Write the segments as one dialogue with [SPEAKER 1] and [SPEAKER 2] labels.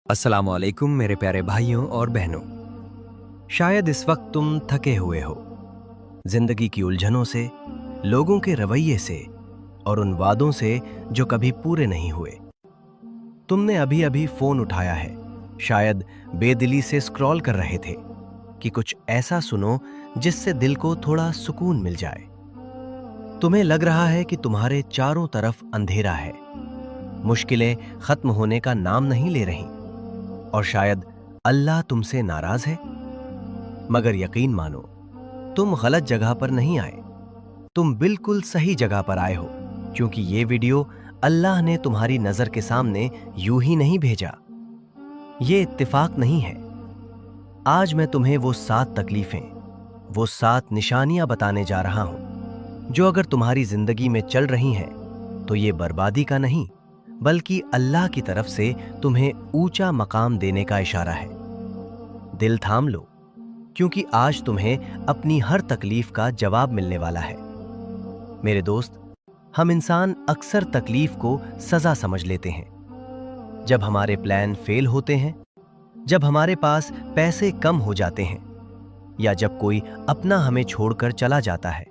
[SPEAKER 1] अस्सलाम वालेकुम मेरे प्यारे भाइयों और बहनों। शायद इस वक्त तुम थके हुए हो, जिंदगी की उलझनों से, लोगों के रवैये से और उन वादों से जो कभी पूरे नहीं हुए। तुमने अभी अभी फोन उठाया है, शायद बेदिली से स्क्रॉल कर रहे थे कि कुछ ऐसा सुनो जिससे दिल को थोड़ा सुकून मिल जाए। तुम्हें लग रहा है कि तुम्हारे चारों तरफ अंधेरा है, मुश्किलें खत्म होने का नाम नहीं ले रही और शायद अल्लाह तुमसे नाराज है। मगर यकीन मानो, तुम गलत जगह पर नहीं आए, तुम बिल्कुल सही जगह पर आए हो, क्योंकि ये वीडियो अल्लाह ने तुम्हारी नजर के सामने यूं ही नहीं भेजा। ये इत्तेफाक नहीं है। आज मैं तुम्हें वो 7 तकलीफें, वो 7 निशानियां बताने जा रहा हूं, जो अगर तुम्हारी जिंदगी में चल रही हैं तो ये बर्बादी का नहीं, बल्कि अल्लाह की तरफ से तुम्हें ऊंचा मकाम देने का इशारा है। दिल थाम लो, क्योंकि आज तुम्हें अपनी हर तकलीफ का जवाब मिलने वाला है। मेरे दोस्त, हम इंसान अक्सर तकलीफ को सजा समझ लेते हैं। जब हमारे प्लान फेल होते हैं, जब हमारे पास पैसे कम हो जाते हैं, या जब कोई अपना हमें छोड़कर चला जाता है,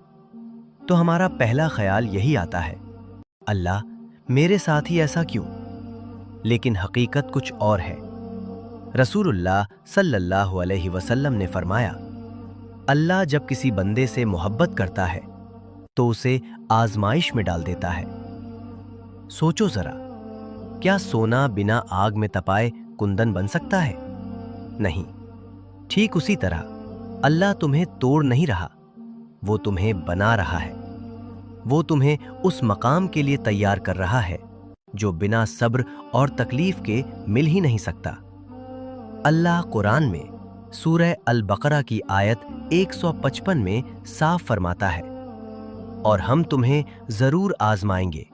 [SPEAKER 1] तो हमारा पहला ख्याल यही आता है, अल्लाह मेरे साथ ही ऐसा क्यों? लेकिन हकीकत कुछ और है। रसूलुल्लाह सल्लल्लाहु अलैहि वसल्लम ने फरमाया, अल्लाह जब किसी बंदे से मोहब्बत करता है तो उसे आजमाइश में डाल देता है। सोचो जरा, क्या सोना बिना आग में तपाए कुंदन बन सकता है? नहीं। ठीक उसी तरह अल्लाह तुम्हें तोड़ नहीं रहा, वो तुम्हें बना रहा है। वो तुम्हें उस मकाम के लिए तैयार कर रहा है जो बिना सब्र और तकलीफ के मिल ही नहीं सकता। अल्लाह कुरान में सूरह अल बकरा की आयत 155 में साफ फरमाता है, और हम तुम्हें जरूर आजमाएंगे,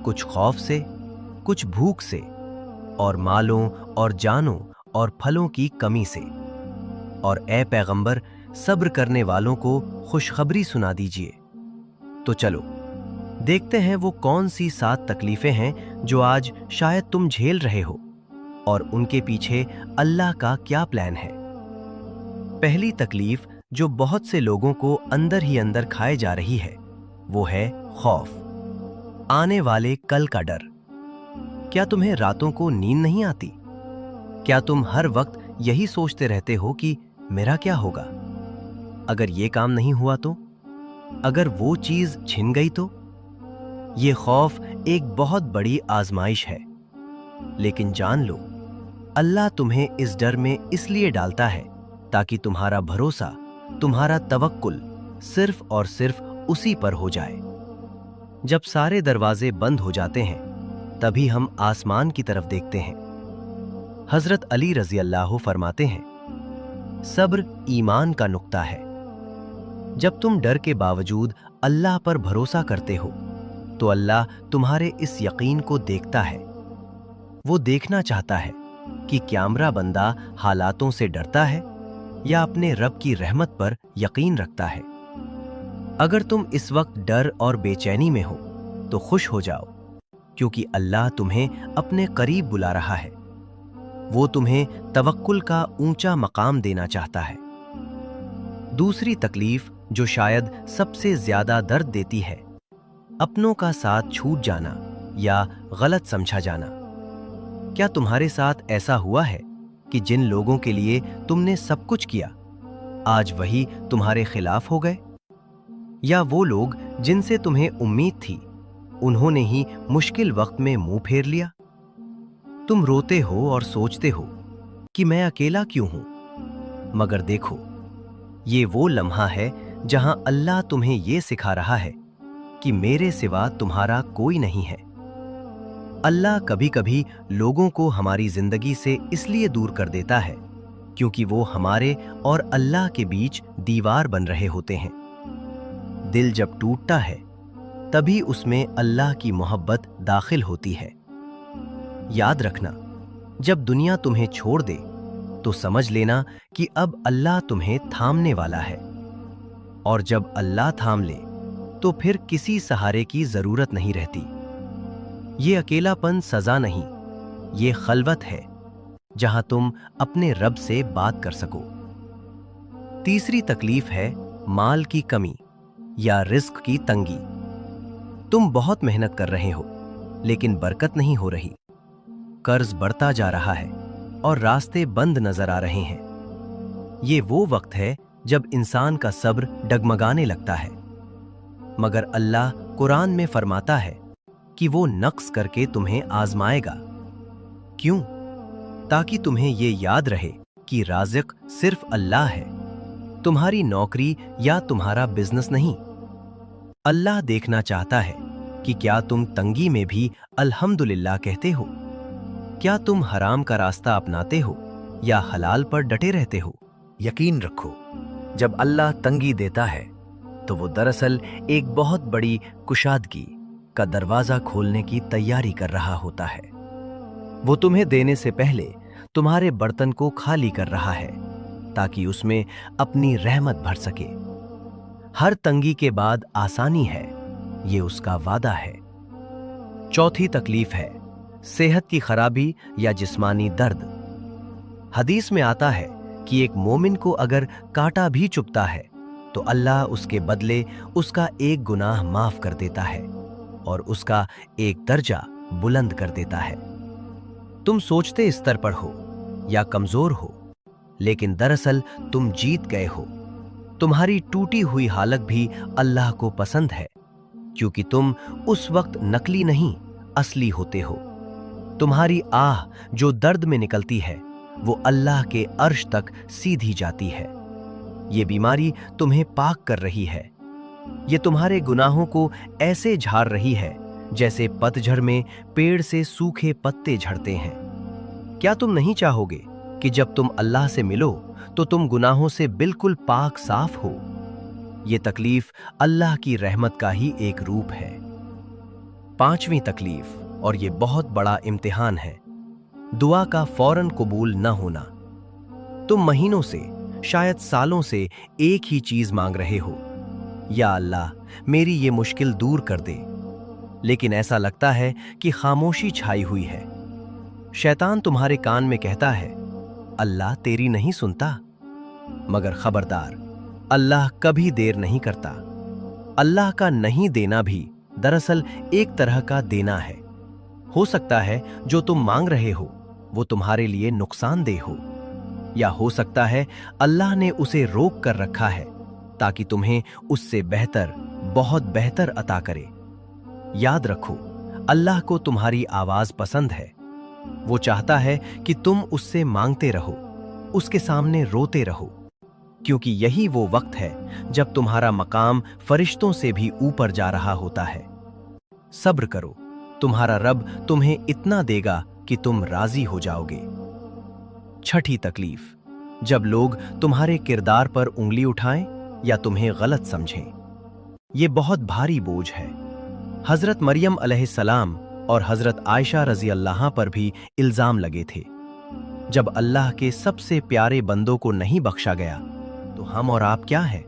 [SPEAKER 1] कुछ खौफ से, कुछ भूख से, और मालों और जानों और फलों की कमी से। और ए पैगंबर, सब्र करने वालों को खुशखबरी सुना दीजिए। तो चलो देखते हैं वो कौन सी 7 तकलीफें हैं जो आज शायद तुम झेल रहे हो, और उनके पीछे अल्लाह का क्या प्लान है। पहली तकलीफ जो बहुत से लोगों को अंदर ही अंदर खाए जा रही है, वो है खौफ, आने वाले कल का डर। क्या तुम्हें रातों को नींद नहीं आती? क्या तुम हर वक्त यही सोचते रहते हो कि मेरा क्या होगा? अगर ये काम नहीं हुआ तो? अगर वो चीज छिन गई तो? ये खौफ एक बहुत बड़ी आजमाइश है। लेकिन जान लो, अल्लाह तुम्हें इस डर में इसलिए डालता है ताकि तुम्हारा भरोसा, तुम्हारा तवक्कुल सिर्फ और सिर्फ उसी पर हो जाए। जब सारे दरवाजे बंद हो जाते हैं, तभी हम आसमान की तरफ देखते हैं। हजरत अली रजी अल्लाह फरमाते हैं, सब्र ईमान का नुक्ता है। जब तुम डर के बावजूद अल्लाह पर भरोसा करते हो, तो अल्लाह तुम्हारे इस यकीन को देखता है। वो देखना चाहता है कि क्या मेरा बंदा हालातों से डरता है या अपने रब की रहमत पर यकीन रखता है। अगर तुम इस वक्त डर और बेचैनी में हो तो खुश हो जाओ, क्योंकि अल्लाह तुम्हें अपने करीब बुला रहा है। वो तुम्हें तवक्कुल का ऊंचा मकाम देना चाहता है। दूसरी तकलीफ जो शायद सबसे ज्यादा दर्द देती है, अपनों का साथ छूट जाना या गलत समझा जाना। क्या तुम्हारे साथ ऐसा हुआ है कि जिन लोगों के लिए तुमने सब कुछ किया, आज वही तुम्हारे खिलाफ हो गए? या वो लोग जिनसे तुम्हें उम्मीद थी, उन्होंने ही मुश्किल वक्त में मुंह फेर लिया? तुम रोते हो और सोचते हो कि मैं अकेला क्यों हूं, मगर देखो, ये वो लम्हा है जहां अल्लाह तुम्हें ये सिखा रहा है कि मेरे सिवा तुम्हारा कोई नहीं है। अल्लाह कभी कभी लोगों को हमारी जिंदगी से इसलिए दूर कर देता है क्योंकि वो हमारे और अल्लाह के बीच दीवार बन रहे होते हैं। दिल जब टूटता है, तभी उसमें अल्लाह की मोहब्बत दाखिल होती है। याद रखना, जब दुनिया तुम्हें छोड़ दे तो समझ लेना कि अब अल्लाह तुम्हें थामने वाला है, और जब अल्लाह थाम ले तो फिर किसी सहारे की जरूरत नहीं रहती। ये अकेलापन सजा नहीं, ये खलवत है, जहां तुम अपने रब से बात कर सको। तीसरी तकलीफ है माल की कमी या रिस्क की तंगी। तुम बहुत मेहनत कर रहे हो लेकिन बरकत नहीं हो रही। कर्ज बढ़ता जा रहा है और रास्ते बंद नजर आ रहे हैं। ये वो वक्त है जब इंसान का सब्र डगमगाने लगता है, मगर अल्लाह कुरान में फरमाता है कि वो नक्स करके तुम्हें आजमाएगा। क्यों? ताकि तुम्हें ये याद रहे कि राज़िक सिर्फ अल्लाह है, तुम्हारी नौकरी या तुम्हारा बिजनेस नहीं। अल्लाह देखना चाहता है कि क्या तुम तंगी में भी अल्हम्दुलिल्लाह कहते हो, क्या तुम हराम का रास्ता अपनाते हो या हलाल पर डटे रहते हो। यकीन रखो, जब अल्लाह तंगी देता है तो वो दरअसल एक बहुत बड़ी कुशादगी का दरवाजा खोलने की तैयारी कर रहा होता है। वो तुम्हें देने से पहले तुम्हारे बर्तन को खाली कर रहा है ताकि उसमें अपनी रहमत भर सके। हर तंगी के बाद आसानी है, ये उसका वादा है। चौथी तकलीफ है सेहत की खराबी या जिस्मानी दर्द। हदीस में आता है कि एक मोमिन को अगर कांटा भी चुभता है तो अल्लाह उसके बदले उसका एक गुनाह माफ कर देता है और उसका एक दर्जा बुलंद कर देता है। तुम सोचते स्तर पर हो या कमजोर हो, लेकिन दरअसल तुम जीत गए हो। तुम्हारी टूटी हुई हालत भी अल्लाह को पसंद है, क्योंकि तुम उस वक्त नकली नहीं असली होते हो। तुम्हारी आह जो दर्द में निकलती है वो अल्लाह के अर्श तक सीधी जाती है। ये बीमारी तुम्हें पाक कर रही है, ये तुम्हारे गुनाहों को ऐसे झाड़ रही है जैसे पतझड़ में पेड़ से सूखे पत्ते झड़ते हैं। क्या तुम नहीं चाहोगे कि जब तुम अल्लाह से मिलो तो तुम गुनाहों से बिल्कुल पाक साफ हो? ये तकलीफ अल्लाह की रहमत का ही एक रूप है। पांचवी तकलीफ, और ये बहुत बड़ा इम्तिहान है, दुआ का फौरन कबूल न होना। तुम महीनों से, शायद सालों से एक ही चीज मांग रहे हो, या अल्लाह मेरी ये मुश्किल दूर कर दे, लेकिन ऐसा लगता है कि खामोशी छाई हुई है। शैतान तुम्हारे कान में कहता है अल्लाह तेरी नहीं सुनता, मगर खबरदार, अल्लाह कभी देर नहीं करता। अल्लाह का नहीं देना भी दरअसल एक तरह का देना है। हो सकता है जो तुम मांग रहे हो वो तुम्हारे लिए नुकसानदेह हो, या हो सकता है अल्लाह ने उसे रोक कर रखा है ताकि तुम्हें उससे बेहतर, बहुत बेहतर अता करे। याद रखो, अल्लाह को तुम्हारी आवाज पसंद है। वो चाहता है कि तुम उससे मांगते रहो, उसके सामने रोते रहो, क्योंकि यही वो वक्त है जब तुम्हारा मकाम फरिश्तों से भी ऊपर जा रहा होता है। सब्र करो, तुम्हारा रब तुम्हें इतना देगा कि तुम राजी हो जाओगे। छठी तकलीफ, जब लोग तुम्हारे किरदार पर उंगली उठाएं या तुम्हें गलत समझें। ये बहुत भारी बोझ है। हजरत मरियम अलैहिस्सलाम और हजरत आयशा रजी अल्लाह पर भी इल्जाम लगे थे। जब अल्लाह के सबसे प्यारे बंदों को नहीं बख्शा गया तो हम और आप क्या हैं?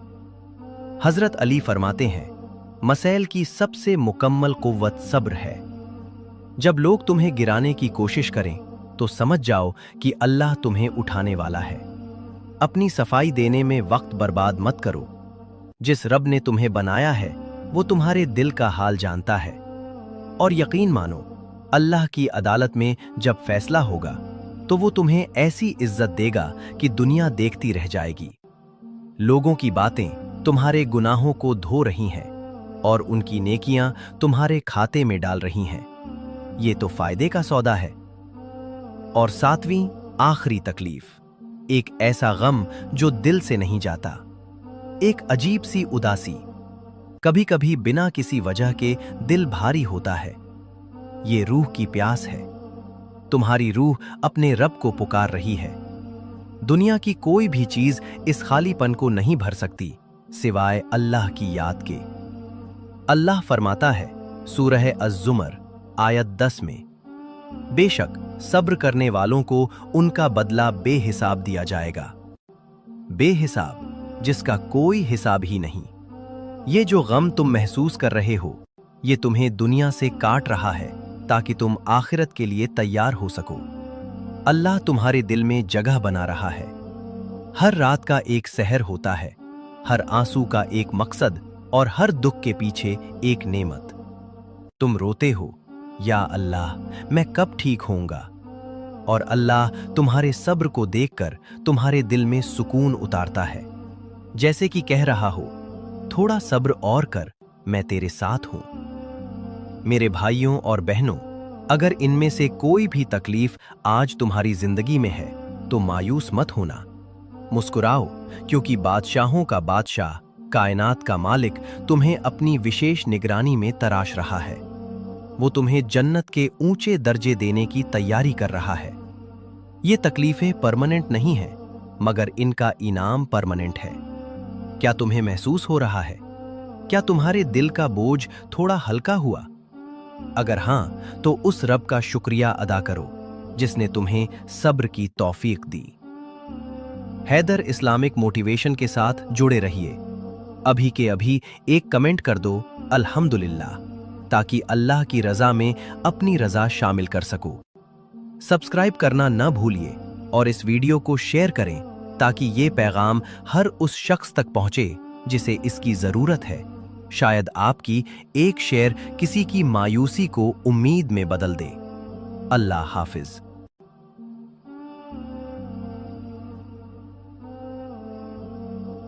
[SPEAKER 1] हजरत अली फरमाते हैं, मसैल की सबसे मुकम्मल कुव्वत सब्र है। जब लोग तुम्हें गिराने की कोशिश करें तो समझ जाओ कि अल्लाह तुम्हें उठाने वाला है। अपनी सफाई देने में वक्त बर्बाद मत करो। जिस रब ने तुम्हें बनाया है वो तुम्हारे दिल का हाल जानता है, और यकीन मानो, अल्लाह की अदालत में जब फैसला होगा तो वो तुम्हें ऐसी इज्जत देगा कि दुनिया देखती रह जाएगी। लोगों की बातें तुम्हारे गुनाहों को धो रही हैं और उनकी नेकियां तुम्हारे खाते में डाल रही हैं। ये तो फायदे का सौदा है। और सातवीं आखिरी तकलीफ, एक ऐसा गम जो दिल से नहीं जाता, एक अजीब सी उदासी। कभी कभी बिना किसी वजह के दिल भारी होता है। ये रूह की प्यास है। तुम्हारी रूह अपने रब को पुकार रही है। दुनिया की कोई भी चीज इस खालीपन को नहीं भर सकती सिवाय अल्लाह की याद के। अल्लाह फरमाता है सूरह अज़्ज़ुमर आयत 10 में, बेशक सब्र करने वालों को उनका बदला बेहिसाब दिया जाएगा। बेहिसाब, जिसका कोई हिसाब ही नहीं। ये जो गम तुम महसूस कर रहे हो, ये तुम्हें दुनिया से काट रहा है ताकि तुम आखिरत के लिए तैयार हो सको। अल्लाह तुम्हारे दिल में जगह बना रहा है। हर रात का एक सहर होता है, हर आंसू का एक मकसद और हर दुख के पीछे एक नेमत। तुम रोते हो, या अल्लाह मैं कब ठीक होऊंगा, और अल्लाह तुम्हारे सब्र को देखकर तुम्हारे दिल में सुकून उतारता है, जैसे कि कह रहा हो, थोड़ा सब्र और कर, मैं तेरे साथ हूं। मेरे भाइयों और बहनों, अगर इनमें से कोई भी तकलीफ आज तुम्हारी जिंदगी में है तो मायूस मत होना। मुस्कुराओ, क्योंकि बादशाहों का बादशाह, कायनात का मालिक तुम्हें अपनी विशेष निगरानी में तराश रहा है। वो तुम्हें जन्नत के ऊंचे दर्जे देने की तैयारी कर रहा है। ये तकलीफें परमानेंट नहीं हैं, मगर इनका इनाम परमानेंट है। क्या तुम्हें महसूस हो रहा है? क्या तुम्हारे दिल का बोझ थोड़ा हल्का हुआ? अगर हां, तो उस रब का शुक्रिया अदा करो जिसने तुम्हें सब्र की तौफीक दी। हैदर इस्लामिक मोटिवेशन के साथ जुड़े रहिए। अभी के अभी एक कमेंट कर दो अल्हम्दुलिल्लाह, ताकि अल्लाह की रजा में अपनी रजा शामिल कर सको। सब्सक्राइब करना न भूलिए और इस वीडियो को शेयर करें ताकि ये पैगाम हर उस शख्स तक पहुंचे जिसे इसकी जरूरत है। शायद आपकी एक शेयर किसी की मायूसी को उम्मीद में बदल दे। अल्लाह हाफिज।